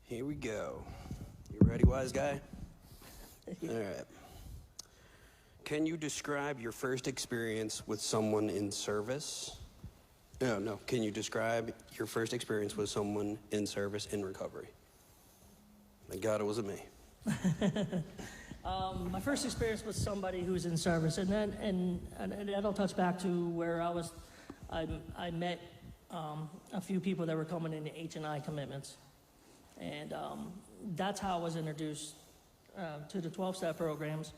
Here we go. You ready, wise guy? All right. Can you describe your first experience with someone in service? No. Can you describe your first experience with someone in service in recovery? Thank God it wasn't me. My first experience with somebody who's in service, and that'll touch back to where I met a few people that were coming into H&I commitments, and that's how I was introduced to the 12-step programs.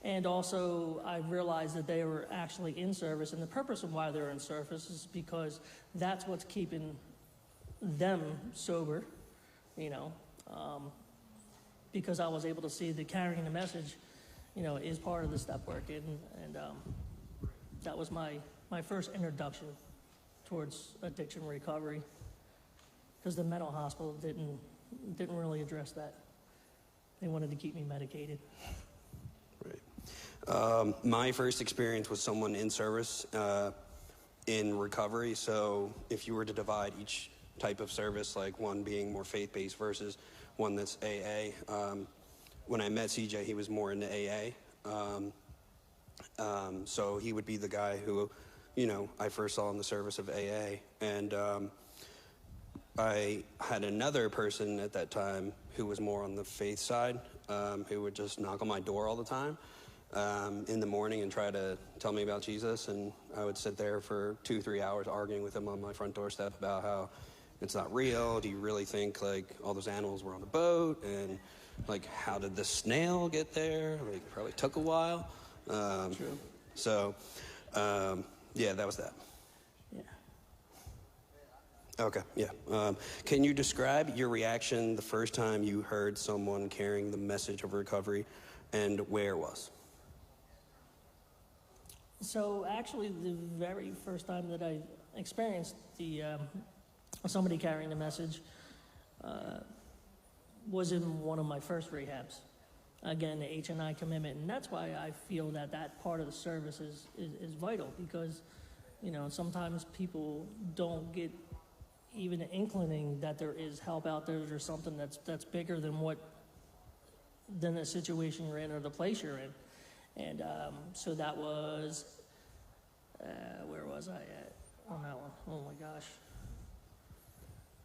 And also, I realized that they were actually in service, and the purpose of why they're in service is because that's what's keeping them sober, because I was able to see that carrying the message, is part of the step work, and that was my first introduction towards addiction recovery, because the mental hospital didn't really address that. They wanted to keep me medicated. Right. My first experience was someone in service in recovery. So if you were to divide each type of service, like one being more faith-based versus one that's AA, when I met CJ, he was more into AA. So he would be the guy who, I first saw in the service of AA. And I had another person at that time who was more on the faith side, who would just knock on my door all the time in the morning and try to tell me about Jesus. And I would sit there for 2-3 hours arguing with him on my front doorstep about how it's not real. Do you really think all those animals were on the boat? And how did the snail get there? It probably took a while. True. So, yeah, that was that. Yeah. Okay, yeah. Can you describe your reaction the first time you heard someone carrying the message of recovery and where it was? So actually, the very first time that I experienced somebody carrying the message was in one of my first rehabs. Again, the H&I commitment, and that's why I feel that part of the service is vital, because sometimes people don't get even an inkling that there is help out there. There's something that's bigger than the situation you're in or the place you're in. And so that was, where was I at on that one? Oh my gosh.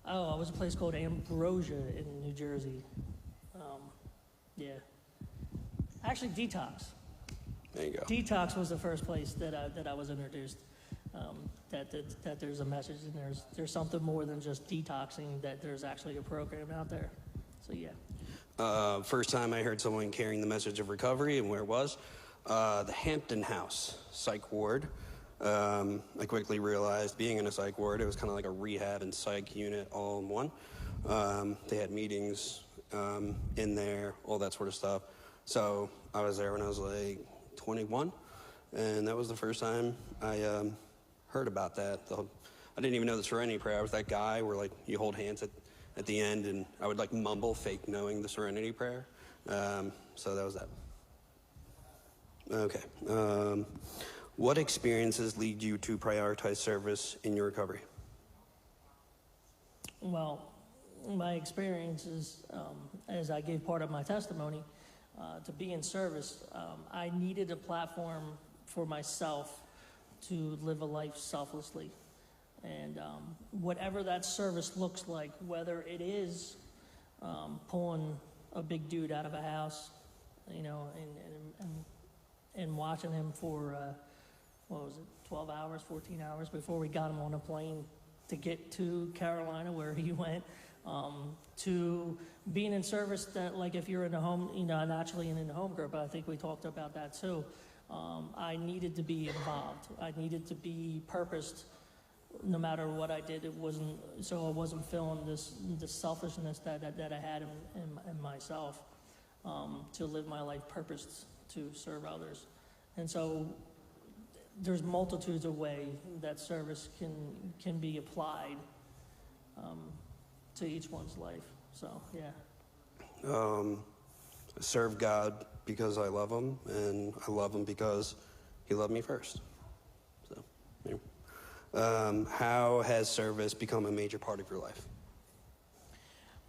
Oh, it was a place called Ambrosia in New Jersey. Yeah. Actually, Detox. There you go. Detox was the first place that I was introduced. That there's a message, and there's something more than just detoxing, that there's actually a program out there. So yeah. First time I heard someone carrying the message of recovery and where it was, the Hampton House psych ward. I quickly realized, being in a psych ward, it was kind of like a rehab and psych unit all in one. They had meetings in there, all that sort of stuff. So I was there when I was 21, and that was the first time I heard about that. I didn't even know the Serenity Prayer. I was that guy where you hold hands at the end, and I would mumble, fake knowing the Serenity Prayer. So that was that. Okay. What experiences lead you to prioritize service in your recovery? Well, my experiences, as I gave part of my testimony, to be in service, I needed a platform for myself to live a life selflessly. And whatever that service looks like, whether it is pulling a big dude out of a house, and watching him for, 12 hours, 14 hours before we got him on a plane to get to Carolina, where he went, to being in service, that if you're in the home, naturally in the home group, I think we talked about that too. I needed to be involved. I needed to be purposed. No matter what I did, I wasn't feeling this selfishness that I had in myself, to live my life purposed to serve others. And so there's multitudes of ways that service can be applied to each one's life. So yeah. Serve God because I love him, and I love him because he loved me first. So, yeah. How has service become a major part of your life?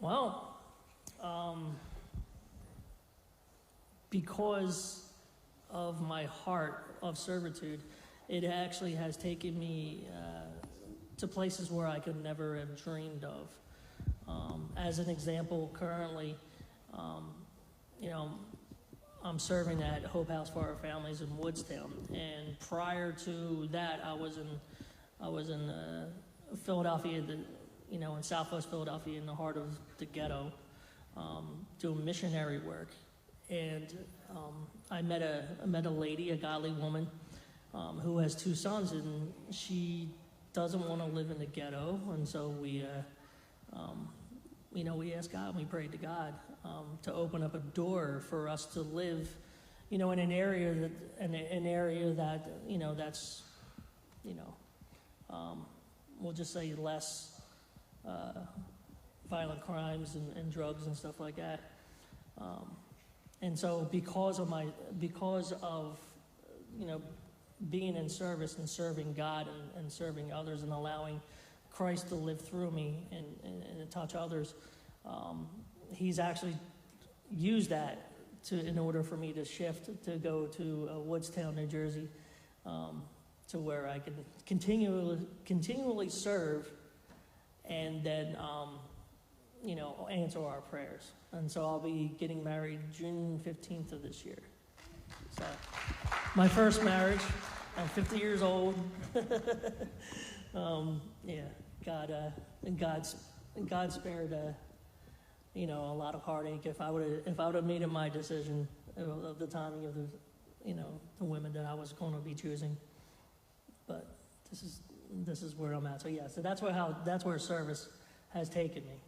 Well, because of my heart of servitude, it actually has taken me to places where I could never have dreamed of. As an example, currently, I'm serving at Hope House for Our Families in Woodstown, and prior to that, I was in Philadelphia, in Southwest Philadelphia, in the heart of the ghetto, doing missionary work, and I met a lady, a godly woman, who has 2 sons, and she doesn't want to live in the ghetto, and so we asked God, we prayed to God to open up a door for us to live, in an area that that's, we'll just say less violent crimes and drugs and stuff like that. And so because of being in service and serving God and serving others and allowing Christ to live through me and to touch others, he's actually used that in order for me to shift to go to Woodstown, New Jersey, to where I can continually serve and then answer our prayers. And so I'll be getting married June 15th of this year. So my first marriage. I'm 50 years old. God spared a lot of heartache if I would have made it my decision of the timing of the women that I was going to be choosing. But this is where I'm at. So yeah, so that's where service has taken me.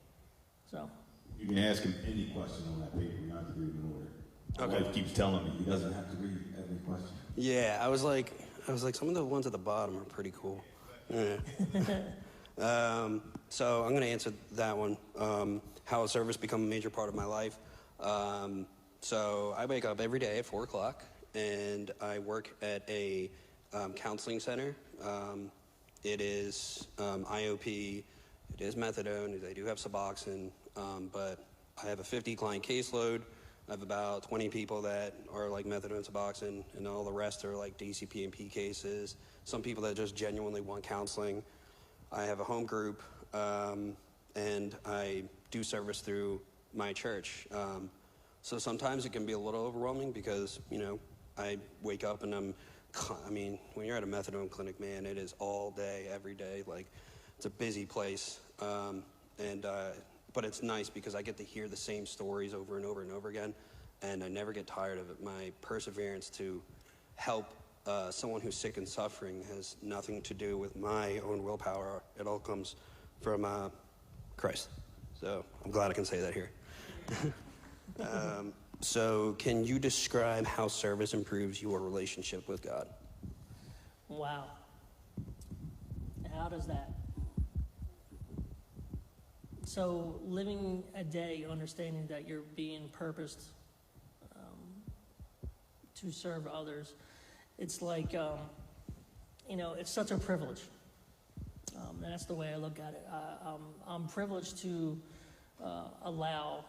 So you can ask him any question on that paper. You don't have to read in order. My wife keeps telling me he doesn't have to read every question. Yeah, I was like, some of the ones at the bottom are pretty cool. Yeah. So I'm going to answer that one. How has service become a major part of my life? So I wake up every day at 4 o'clock, and I work at a counseling center. It is IOP. It is methadone. They do have Suboxone, but I have a 50 client caseload. I have about 20 people that are like methadone, Suboxone, and all the rest are like DCP and P cases. Some people that just genuinely want counseling. I have a home group, and I do service through my church. So sometimes it can be a little overwhelming because, I wake up and when you're at a methadone clinic, man, it is all day, every day. Like, it's a busy place. But it's nice because I get to hear the same stories over and over and over again, and I never get tired of it. My perseverance to help someone who's sick and suffering has nothing to do with my own willpower. It all comes from Christ. So I'm glad I can say that here. So can you describe how service improves your relationship with God? Wow. How does that? So living a day, understanding that you're being purposed to serve others, it's like, it's such a privilege. And that's the way I look at it. I'm privileged to allow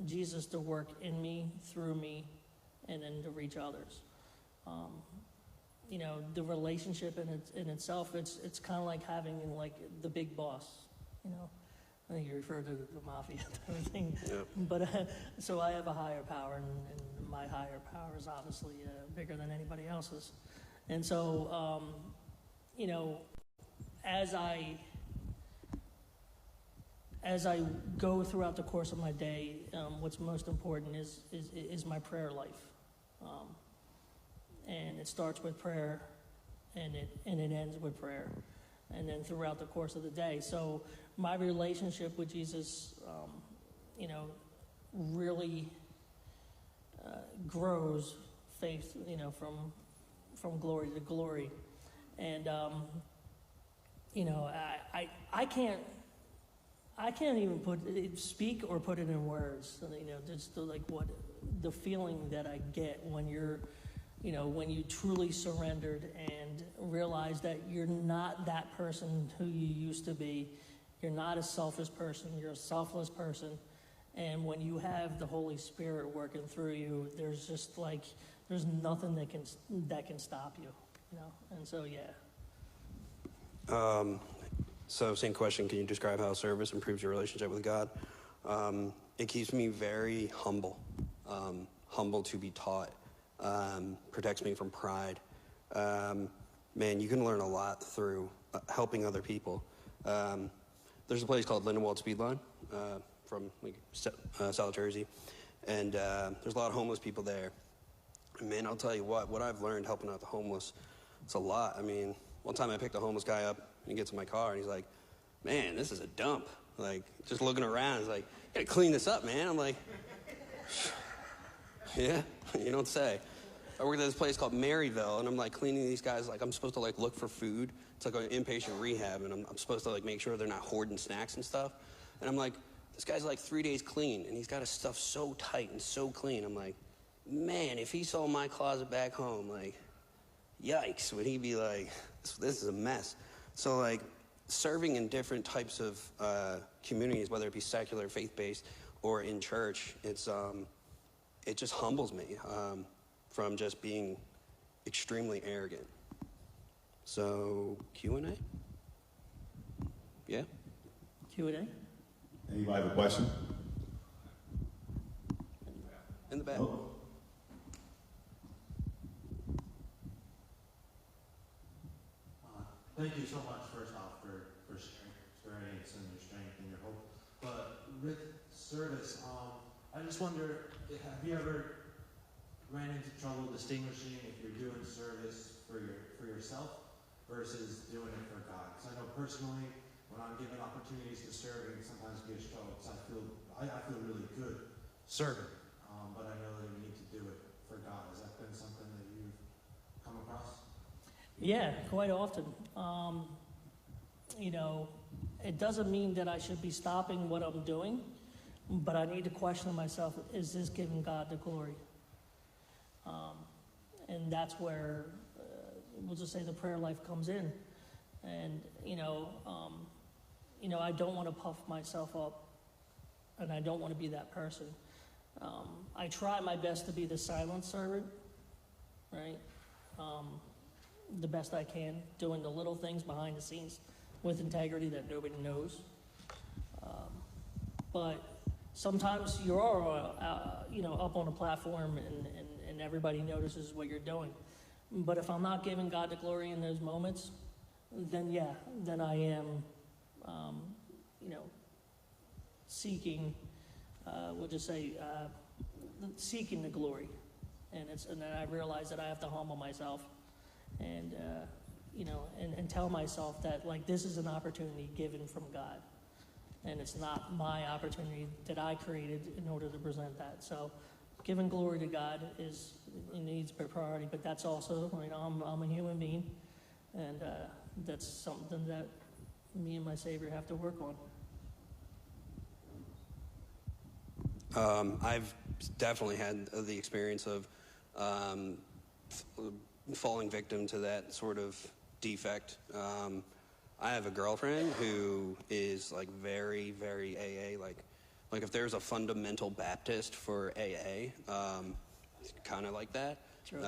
Jesus to work in me, through me, and then to reach others. The relationship in itself, it's kind of like having like the big boss, I think you refer to the mafia type of thing. Yeah. But so I have a higher power, and my higher power is obviously bigger than anybody else's. And so, as I go throughout the course of my day, what's most important is my prayer life. And it starts with prayer, and it ends with prayer, and then throughout the course of the day. So my relationship with Jesus, really grows faith, from glory to glory, and I can't even speak or put it in words. Just what the feeling that I get when you're. When you truly surrendered and realize that you're not that person who you used to be, You're not a selfish person. You're a selfless person. And when you have the Holy Spirit working through you, there's just like, there's nothing that can stop you, you know? And so, yeah. So same question, can you describe how service improves your relationship with God? It keeps me very humble, humble to be taught, protects me from pride. Man, you can learn a lot through helping other people. There's a place called Lindenwold Speedline from like, South Jersey, and there's a lot of homeless people there. And man, I'll tell you what I've learned helping out the homeless, it's a lot. I mean, one time I picked a homeless guy up, and he gets in my car, and he's like, man, this is a dump. Like, just looking around, he's like, you gotta clean this up, man. I'm like, yeah, you don't say. I worked at this place called Maryville, and I'm like cleaning these guys, like I'm supposed to like look for food. It's like an inpatient rehab, and I'm supposed to like make sure they're not hoarding snacks and stuff. And I'm like, this guy's like 3 days clean, and he's got his stuff so tight and so clean. I'm like, man, if he saw my closet back home, like, yikes, would he be like, this is a mess. So like, serving in different types of communities, whether it be secular, faith-based, or in church, it just humbles me from just being extremely arrogant. So, Q&A? Yeah? Q&A? Anybody have a question? In the back. Oh. Thank you so much, first off, for sharing your experience and your strength and your hope. But with service, I just wonder, have you ever ran into trouble distinguishing if you're doing service for yourself versus doing it for God? Because I know personally, when I'm given opportunities to serve, it can sometimes be a struggle because I feel really good serving, but I know that we need to do it for God. Has that been something that you've come across? Yeah, quite often. You know, it doesn't mean that I should be stopping what I'm doing, but I need to question myself, is this giving God the glory? And that's where, we'll just say the prayer life comes in. And, I don't want to puff myself up, and I don't want to be that person. I try my best to be the silent servant, right? The best I can, doing the little things behind the scenes with integrity that nobody knows. But sometimes you are, up on a platform and everybody notices what you're doing. But if I'm not giving God the glory in those moments, then I am, seeking, we'll just say, seeking the glory. And then I realize that I have to humble myself and tell myself that, like, this is an opportunity given from God. And it's not my opportunity that I created in order to present that. So giving glory to God needs priority, but that's also, I'm a human being, and that's something that me and my Savior have to work on. I've definitely had the experience of falling victim to that sort of defect. I have a girlfriend who is like very, very AA. Like if there's a fundamental Baptist for AA, kind of like that. Sure.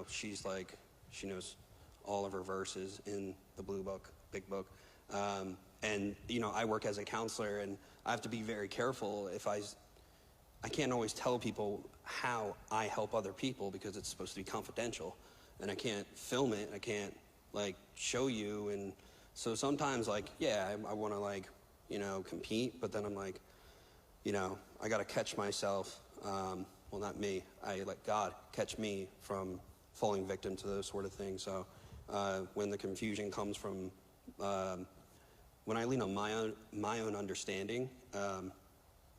She's like, she knows all of her verses in the Blue Book, Big Book. And I work as a counselor, and I have to be very careful if I can't always tell people how I help other people because it's supposed to be confidential, and I can't film it. I can't show you. And so sometimes I want to compete, but then I'm like, I got to catch myself. Well, not me. I let God catch me from falling victim to those sort of things. So when the confusion comes from, when I lean on my own understanding,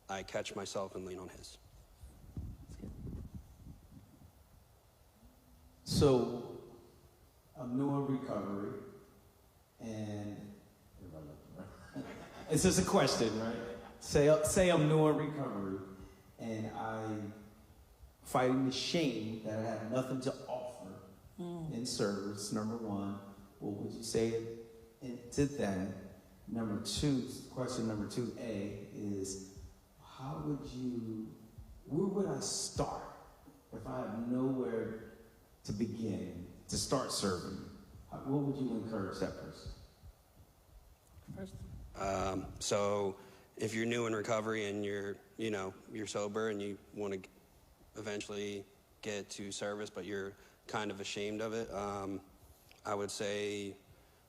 I catch myself and lean on His. So, I'm new in recovery, and it's just a question, right? Say I'm new in recovery, and I'm fighting the shame that I have nothing to offer in service. Number one, what would you say to them? Question number 2A is, where would I start if I have nowhere to begin to start serving? What would you encourage that person? First. So if you're new in recovery and you're sober and you want to eventually get to service, but you're kind of ashamed of it, I would say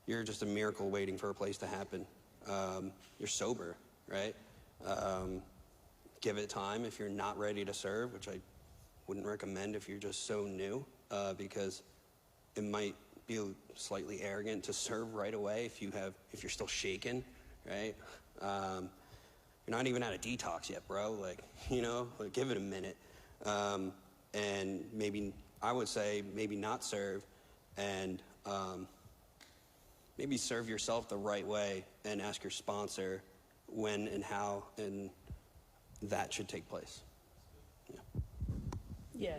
you're just a miracle waiting for a place to happen. You're sober, right? Give it time. If you're not ready to serve, which I wouldn't recommend if you're just so new, because it might be slightly arrogant to serve right away if you're still shaken, right? You're not even out of detox yet, bro. Give it a minute. And I would say maybe not serve, and maybe serve yourself the right way and ask your sponsor when and how and that should take place. Yeah,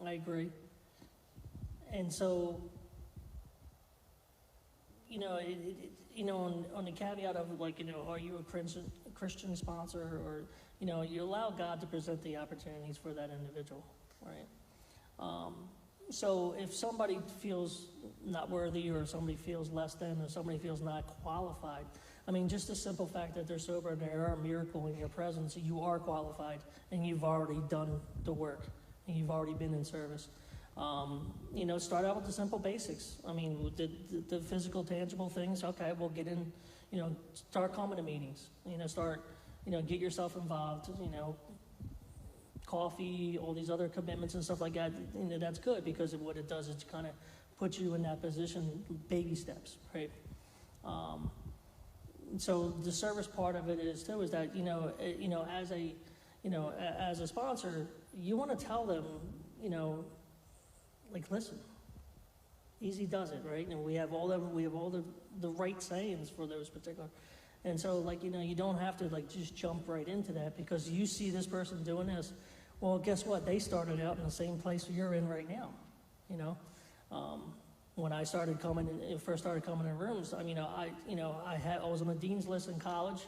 I agree. And so, on the caveat of are you a Christian sponsor, or you allow God to present the opportunities for that individual, right? So if somebody feels not worthy, or somebody feels less than, or somebody feels not qualified, just the simple fact that they're sober and they are a miracle in your presence, you are qualified and you've already done the work and you've already been in service. Start out with the simple basics. The physical, tangible things. Okay, we'll get in. Start coming to meetings. Get yourself involved. Coffee, all these other commitments and stuff like that. That's good, because what it does is kind of put you in that position, baby steps, right? So the service part of it is too, is that as a sponsor, you want to tell them, listen, easy does it, right? And we have all the right sayings for those particular. And so, you don't have to just jump right into that because you see this person doing this. Well, guess what? They started out in the same place you're in right now. When I first started coming in rooms, I was on the dean's list in college.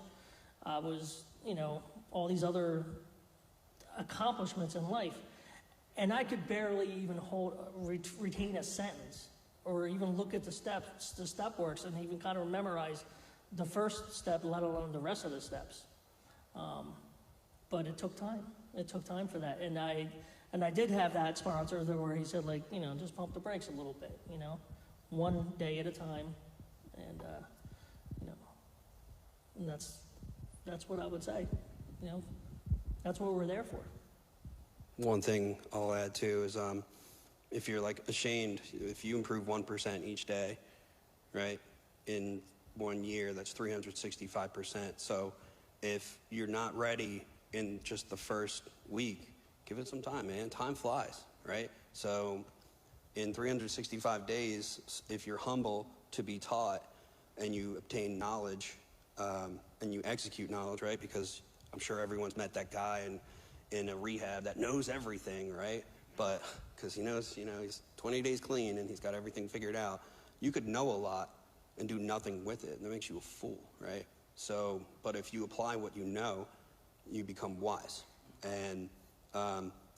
I was, all these other accomplishments in life, and I could barely even retain a sentence, or even look at the step works, and even kind of memorize the first step, let alone the rest of the steps. But it took time. It took time for that, and I did have that sponsor where he said, just pump the brakes a little bit, one day at a time, and and that's what I would say, that's what we're there for. One thing I'll add too is if you're ashamed, if you improve 1% each day, right, in 1 year, that's 365%. So if you're not ready in just the first week, give it some time, man. Time flies, right? So in 365 days, if you're humble to be taught and you obtain knowledge and you execute knowledge, right? Because I'm sure everyone's met that guy in a rehab that knows everything, right? But because he knows, he's 20 days clean and he's got everything figured out. You could know a lot and do nothing with it, and that makes you a fool, right? So, but if you apply what you know, you become wise. And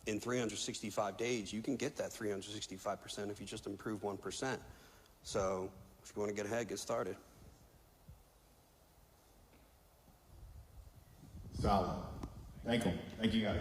in 365 days, you can get that 365% if you just improve 1%. So if you want to get ahead, get started. Solid. Thank you. Thank you, guys.